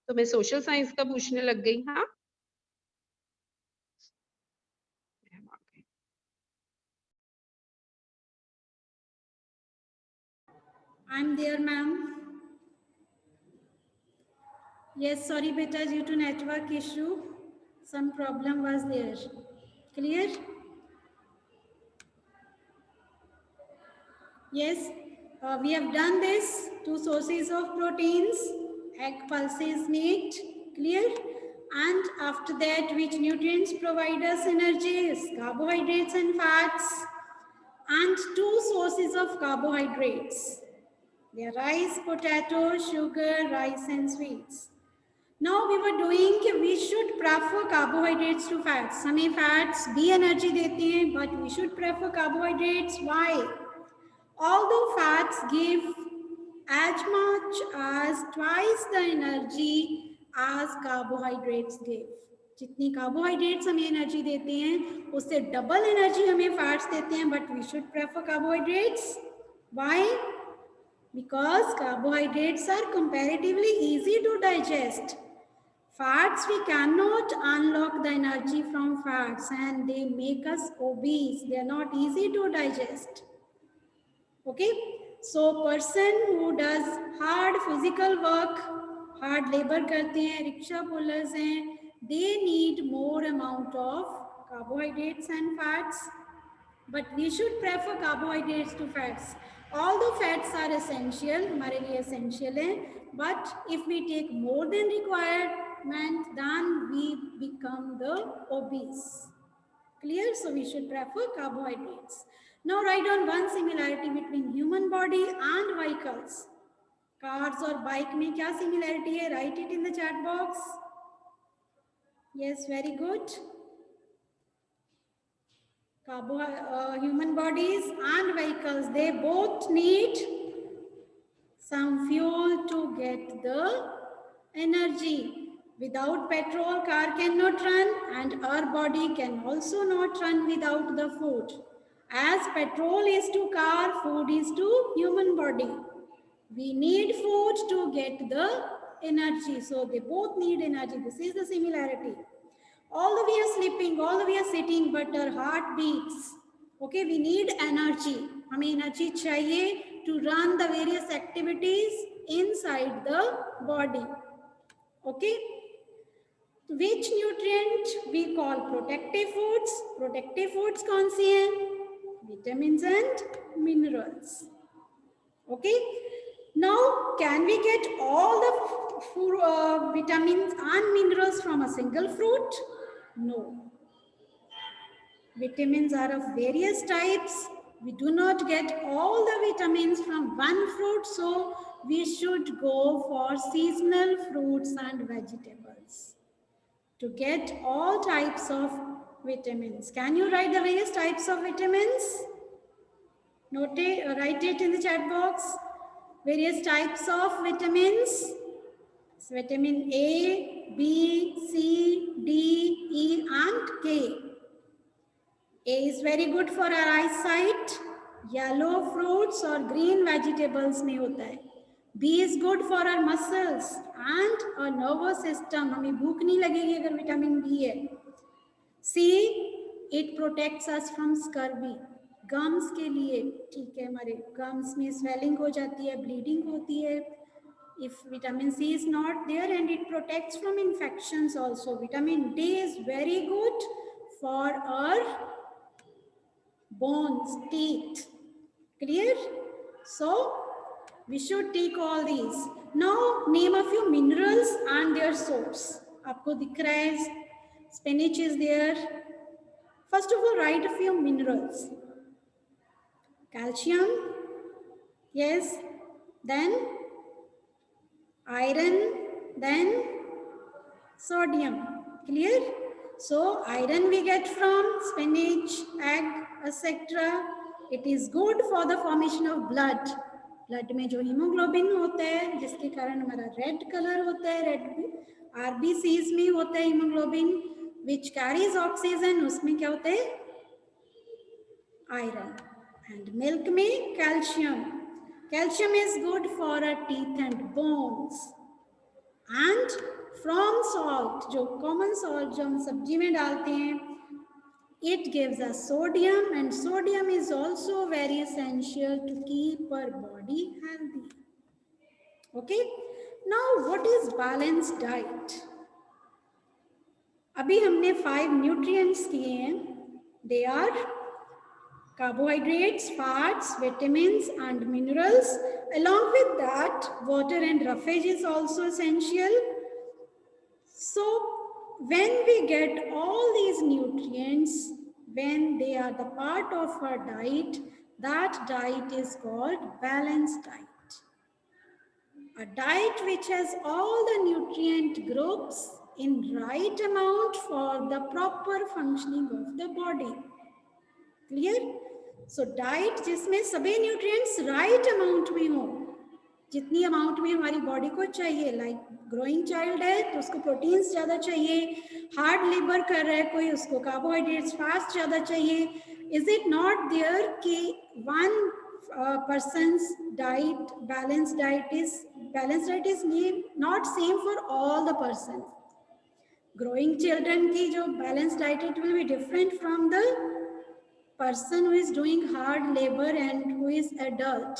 तो मैं social science का पूछने लग गई। हाँ, I'm there, ma'am. Yes, sorry, beta, due to network issue, some problem was there. Clear? Yes, we have done this. Two sources of proteins, egg, pulses, meat. Clear? And after that, which nutrients provide us energy? Carbohydrates and fats. And two sources of carbohydrates. They are rice, potato, sugar, rice and sweets. Now we were doing कि we should prefer carbohydrates to fats. हमें fats भी energy देते हैं, but we should prefer carbohydrates. Why? Although fats give as much as twice the energy as carbohydrates give. जितनी carbohydrates हमें energy देते हैं, उससे double energy हमें fats देते हैं, but we should prefer carbohydrates. Why? Because carbohydrates are comparatively easy to digest. Fats, we cannot unlock the energy from fats and they make us obese. They are not easy to digest. Okay? So, person who does hard physical work, hard labor करते हैं, rickshaw pullers हैं, they need more amount of carbohydrates and fats. But we should prefer carbohydrates to fats. Although fats are essential, हमारे लिए essential हैं, but if we take more than requirement, then we become the obese. Clear? So we should prefer carbohydrates. Now write down one similarity between human body and vehicles. Cars or bike में क्या similarity है? Write it in the chat box. Yes, very good. Human bodies and vehicles, they both need some fuel to get the energy. Without petrol, car cannot run, and our body can also not run without the food. As petrol is to car, food is to human body. We need food to get the energy. So they both need energy. This is the similarity. Although we are sleeping, although we are sitting, but our heart beats. Okay, we need energy. हमें energy चाहिए to run the various activities inside the body. Okay. Which nutrient we call protective foods? Protective foods कौन सी हैं? Vitamins and minerals. Okay. Now, can we get all the vitamins and minerals from a single fruit? No. Vitamins are of various types. We do not get all the vitamins from one fruit, so we should go for seasonal fruits and vegetables to get all types of vitamins. Can you write the various types of vitamins? Note it, write it in the chat box. Various types of vitamins. So vitamin A, B, C, D, E and K. A is very good for our eyesight. Yellow fruits or green vegetables में होता है. B is good for our muscles and our nervous system. हमें भूख नहीं लगेगी अगर vitamin B है. C, it protects us from scurvy. Gums के लिए ठीक है, हमारे गम्स में स्वेलिंग हो जाती है, ब्लीडिंग होती है. If vitamin C is not there, and it protects from infections also. Vitamin D is very good for our bones, teeth. Clear? So we should take all these. Now name a few minerals and their source. आपको दिख रहा है, spinach is there. First of all, write a few minerals. Calcium, yes. Then iron, then sodium. Clear? So iron we get from spinach, egg, etc. It is good for the formation of blood. Blood में जो hemoglobin होता है, जिसके कारण हमारा red color होता है, red RBCs में होता है hemoglobin, which carries oxygen, उसमें क्या होता है? Iron. And milk में calcium. Calcium is good for our teeth and bones. And from salt, जो कॉमन सॉल्ट जो हम सब्जी में डालते हैं, it gives us sodium, and sodium is also very essential to keep our body healthy. Okay, now what is balanced diet? अभी हमने 5 nutrients किए हैं. They are carbohydrates, fats, vitamins and minerals. Along with that, water and roughage is also essential. So when we get all these nutrients, when they are the part of our diet, that diet is called balanced diet. A diet which has all the nutrient groups in right amount for the proper functioning of the body. Clear? So diet जिसमें सभी nutrients right amount में हो, जितनी amount में हमारी body को चाहिए. Like growing child है तो उसको प्रोटीन्स ज़्यादा चाहिए, हार्ड लेबर कर रहा है कोई, उसको कार्बोहाइड्रेट्स फास्ट ज़्यादा चाहिए. इज इट नॉट देयर कि one persons diet balance diet is not same for all the person. Growing children की जो balance diet it will be different from the person who is doing hard labor and who is adult.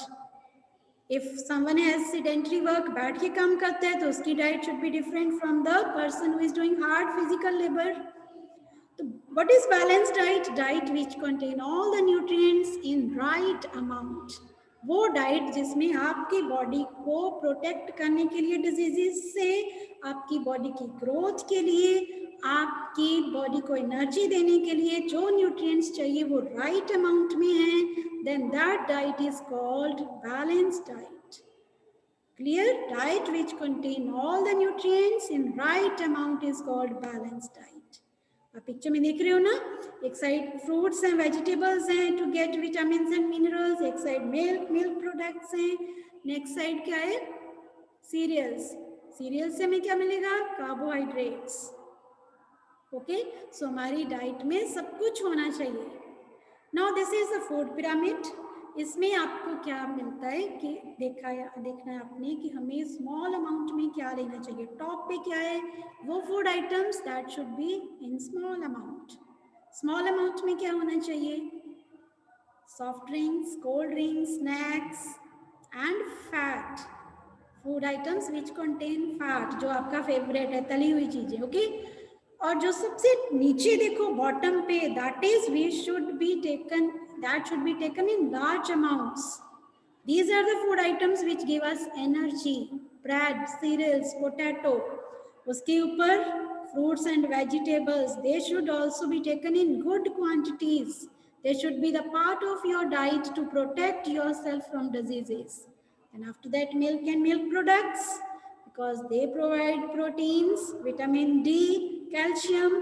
If someone has sedentary work, बैठ के काम करता है, तो उसकी diet should be different from the person who is doing hard physical labor. So what is balanced diet? Diet which contain all the nutrients in right amount. वो diet जिसमें आपकी body को protect करने के लिए diseases से, आपकी body की growth के लिए, आपकी बॉडी को एनर्जी देने के लिए जो न्यूट्रिएंट्स चाहिए वो राइट अमाउंट में है, then that diet is called balanced diet. Clear? Diet which contain all the nutrients in right amount is called balanced diet. आप पिक्चर में देख रहे हो ना, एक साइड फ्रूट्स एंड वेजिटेबल्स हैं to get vitamin and minerals, एक side milk products हैं, नेक्स्ट साइड क्या है? सीरियल्स. सीरियल्स से हमें क्या मिलेगा? कार्बोहाइड्रेट्स. ओके, सो हमारी डाइट में सब कुछ होना चाहिए. Now this is the food pyramid. इसमें आपको क्या मिलता है कि देखना है आपने कि हमें स्मॉल अमाउंट में क्या लेना चाहिए. टॉप पे क्या है? वो food items that should be in small amount. Small amount में क्या होना चाहिए? Soft drinks, cold drinks, snacks and fat food items which contain fat, जो आपका फेवरेट है, तली हुई चीजें. ओके, और जो सबसे नीचे देखो बॉटम पे, that is we should be taken, that should be taken in large amounts. These are the food items which give us energy. Bread, cereals, potato. उसके ऊपर fruits and vegetables, they should also be taken in good quantities. They should be the part of your diet to protect yourself from diseases. And after that milk and milk products, because they provide proteins, vitamin D, calcium.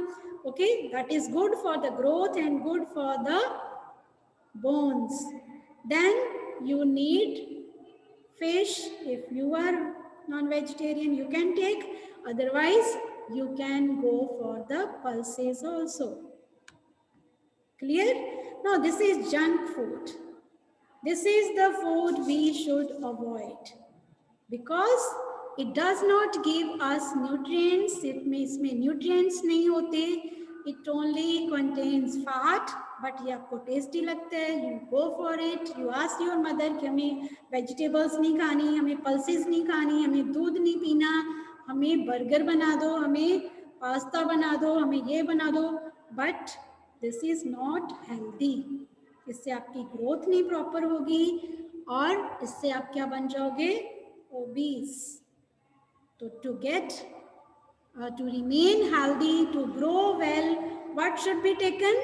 Okay, that is good for the growth and good for the bones. Then you need fish. If you are non-vegetarian, you can take. Otherwise, you can go for the pulses also. Clear? Now, this is junk food. This is the food we should avoid because it does not give us nutrients. इसमें nutrients नहीं होते. It only contains fat, but ये आपको tasty लगता है. You go for it. You ask your mother कि हमें vegetables नहीं खानी, हमें pulses नहीं खानी, हमें दूध नहीं पीना, हमें burger बना दो, हमें pasta बना दो, हमें ये बना दो. But this is not healthy. इससे आपकी growth नहीं proper होगी और इससे आप क्या बन जाओगे? Obese. So to get, to remain healthy, to grow well, what should be taken?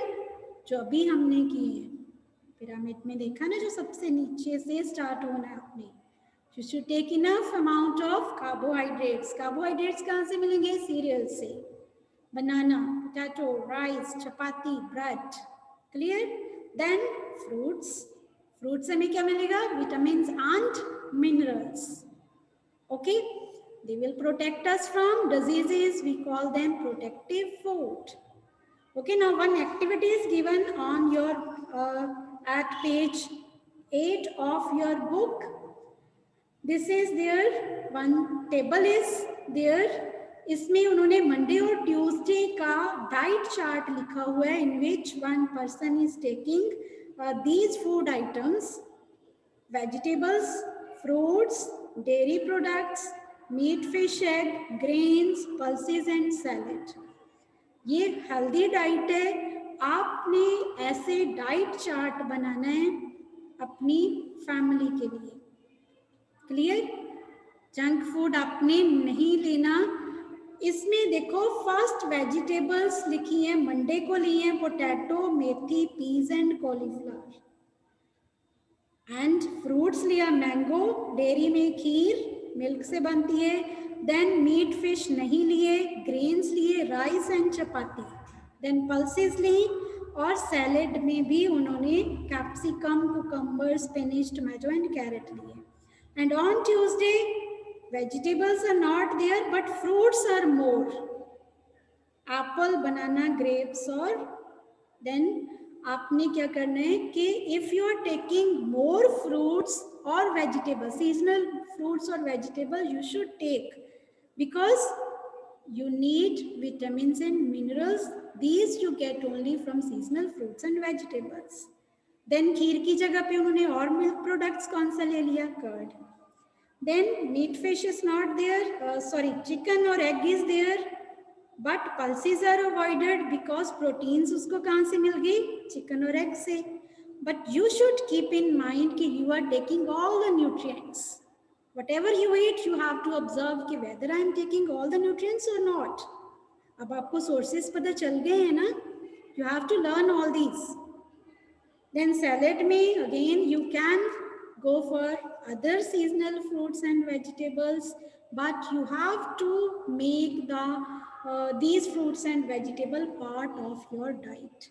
जो अभी हमने किए हैं पिरामिड में देखा ना, जो सबसे नीचे से स्टार्ट होना है आपने. You should take enough amount of carbohydrates. Carbohydrates कहाँ से मिलेंगे? सीरियल से. Banana, potato, rice, chapati, bread. Clear? Then fruits. Fruits से हमें क्या मिलेगा? Vitamins and minerals. Okay? They will protect us from diseases. We call them protective food. Okay, now one activity is given on your at page 8 of your book. This is there. One table is there. इसमें उन्होंने Monday और Tuesday का diet chart लिखा हुआ है in which one person is taking these food items, vegetables, fruits, dairy products, meat, fish, egg, grains, pulses and salad. ये healthy diet है. आपने ऐसे डाइट चार्ट बनाना है अपनी फैमिली के लिए. क्लियर? जंक फूड आपने नहीं लेना. इसमें देखो फर्स्ट वेजिटेबल्स लिखी है, मंडे को ली है potato, methi, peas and cauliflower. And fruits लिया मैंगो, डेयरी में खीर मिल्क से बनती है. देन मीट फिश नहीं लिए, ग्रेन्स लिए rice and chapati. Then pulses ली और सैलेड में भी उन्होंने capsicum, cucumber, spinach, tomato and carrot लिए. And on Tuesday vegetables are not there but fruits are more, apple, banana, grapes. और then आपने क्या करना है कि if you are taking more fruits or vegetables, seasonal fruits or vegetables you should take, because you need vitamins and minerals. These you get only from seasonal fruits and vegetables. then खीर की जगह पे उन्होंने और milk products कौन सा ले लिया? Curd. Then meat fish is not there, chicken or egg is there, but pulses are avoided because proteins उसको कहाँ से मिल गई? चिकन और एग से. But you should keep in mind कि you are taking all the nutrients. Whatever you eat, you have to observe कि whether I am taking all the nutrients or not. अब आपको sources पता चल गए हैं ना? You have to learn all these. Then salad में again you can go for other seasonal fruits and vegetables, but you have to make these fruits and vegetable part of your diet.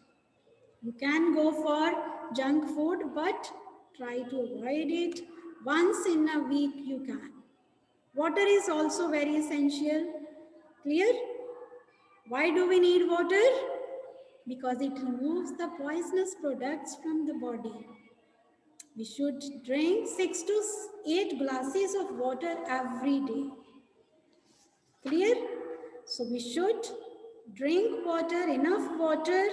You can go for junk food, but try to avoid it. Once in a week you can. Water is also very essential. Clear? Why do we need water? Because it removes the poisonous products from the body. We should drink 6 to 8 glasses of water every day. Clear? So we should drink water, enough water,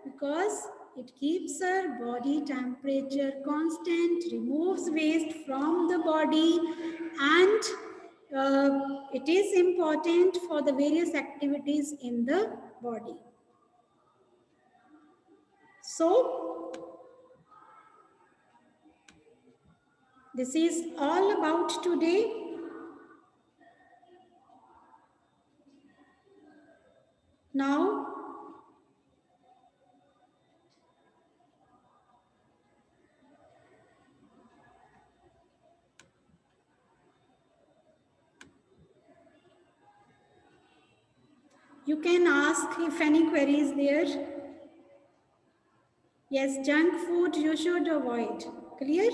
because it keeps our body temperature constant, removes waste from the body, and it is important for the various activities in the body. So this is all about today. Now you can ask if any query is there. Yes, junk food you should avoid. Clear?